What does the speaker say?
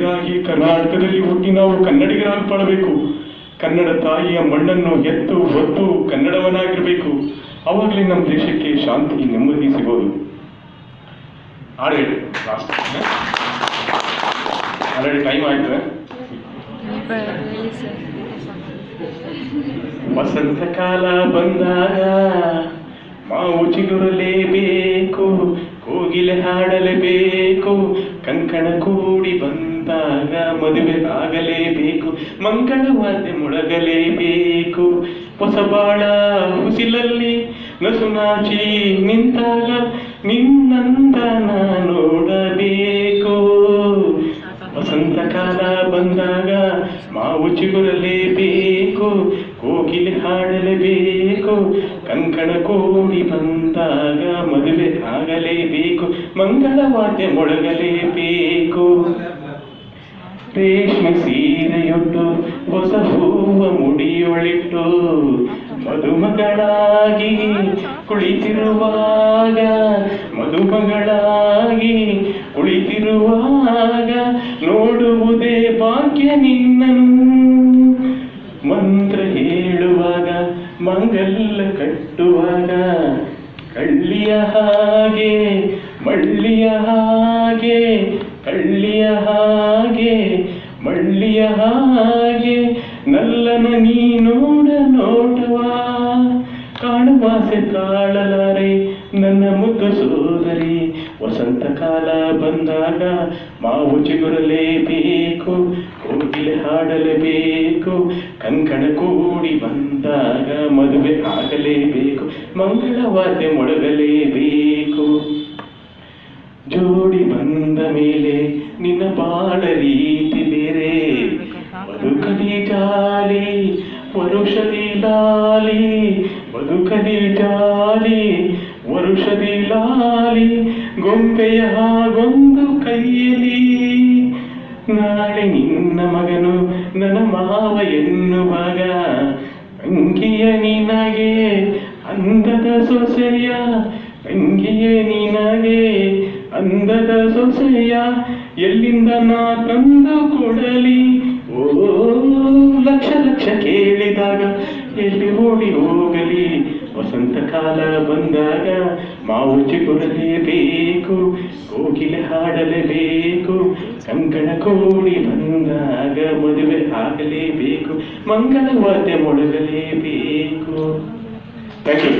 ಹೀಗಾಗಿ ಕರ್ನಾಟಕದಲ್ಲಿ ಹುಟ್ಟಿ ನಾವು ಕನ್ನಡಿಗರಾಗಬೇಕು. ಕನ್ನಡ ತಾಯಿಯ ಮಣ್ಣನ್ನು ಎತ್ತು ಹೊತ್ತು ಕನ್ನಡವನಾಗಿರ್ಬೇಕು. ಅವಾಗಲೇ ನಮ್ಮ ದೇಶಕ್ಕೆ ಶಾಂತಿ ನೆಮ್ಮದಿ ಸಿಗೋದು. ಆಲ್ರೆಡಿ ಟೈಮ್ ಆಯ್ತು. ವಸಂತ ಕಾಲ ಬಂದಾಗ ಮಾವು ಚಿಗುರಲೇಬೇಕು, ಕೋಗಿಲೆ ಹಾಡಲೇಬೇಕು, ಕಂಕಣ ಕೂಡಿ ಬಂದಾಗ ಮದುವೆ ಆಗಲೇಬೇಕು, ಮಂಗಳವಾದ್ಯ ಮೊಳಗಲೇಬೇಕು. ಹೊಸಬಾಳ ಹುಸಿಲಲ್ಲಿ ನಸುನಾಚಿ ನಿಂತಾಗ ನಿನ್ನಂದ ನೋಡಬೇಕು. ವಸಂತ ಕಾಲ ಬಂದಾಗ ಮಾವು ಚಿಗುರಲೇಬೇಕು, ಕೋಗಿಲೆ ಹಾಡಲೇಬೇಕು, ಕಂಕಣ ಕೂಡಿ ಬಂದಾಗ ಮದುವೆ ಆಗಲೇಬೇಕು, ಮಂಗಳವಾದ್ಯ ಮೊಳಗಲೇಬೇಕು. ರೇಷ್ಮೆ ಸೀರೆಯೊಟ್ಟು ಹೊಸ ಹೂವ ಮುಡಿಯೊಳಿಟ್ಟು ಮದುಮಗಳಾಗಿ ಕುಳಿತಿರುವಾಗ, ಮದುಮಗಳಾಗಿ ಕುಳಿತಿರುವಾಗ ನೋಡುವುದೇ ಭಾಗ್ಯ ನಿನ್ನನು. ಮಂತ್ರ ಹೇಳುವಾಗ ಮಂಗಲ್ಲ ಕಟ್ಟುವಾಗ ಕಳ್ಳಿಯ ಹಾಗೆ ಮಳ್ಳಿಯ ಹಾಗೆ, ಕಳ್ಳಿಯ ಹಾಗೆ ಮಳ್ಳಿಯ ಹಾಗೆ ನಲ್ಲನ ನೀ ನೋಡ ನೋಟವಾ. ಕಾಣುವಾಸೆ ತಾಳಲಾರೆ ನನ್ನ ಮುದ್ದು ಸೋದರಿ. ವಸಂತ ಕಾಲ ಬಂದಾಗ ಮಾವು ಚಿಗುರಲೇಬೇಕು, ಕೋಗಿಲೆ ಹಾಡಲೇಬೇಕು, ಕಂಕಣ ಕೂಡಿ ಬಂದಾಗ ಮದುವೆ ಆಗಲೇಬೇಕು, ಮಂಗಳವಾದ್ಯ ಮೊಳಗಲೇಬೇಕು. ಜೋಡಿ ಬಂದ ಮೇಲೆ ನಿನ್ನ ಬಾಳ ರೀತಿ ಬೇರೆ, ಬದುಕಲಿ ಜಾಲಿ ವರುಷದಿ ಲಾಲಿ, ಬದುಕಲಿ ಜಾಲಿ ವರುಷದಿ ಲಾಲಿ, ಗೊಂಬೆಯ ಹಾಗೊಂದು ಕೈಯಲ್ಲಿ. ನಾಳೆ ನಿನ್ನ ಮಗನು ನನ್ನ ಮಾವ ಎನ್ನುವಾಗ ಅಂಗಿಯ ನಿನಗೆ ಅಂದದ ಸೊಸೆಯ, ಅಂಗಿಯ ನಿನಗೆ ಅಂದದ ಸೊಸೆಯ ಎಲ್ಲಿಂದ ನಾ ತಂದು ಕೊಡಲಿ. ಓ ಲಕ್ಷ ಲಕ್ಷ ಕೇಳಿದಾಗ ಎಲ್ಲಿ ಓಡಿ ಹೋಗಲಿ. ವಸಂತ ಕಾಲ ಬಂದಾಗ ಮಾವು ಚಿಗುರಲೇಬೇಕು, ಕೋಗಿಲೆ ಹಾಡಲೇಬೇಕು, ಕಂಕಣ ಕೂಡಿ ಬಂದಾಗ ಮದುವೆ ಆಗಲೇಬೇಕು, ಮಂಗಳವಾದ್ಯ ಮೊಳಗಲೇಬೇಕು. Thank you.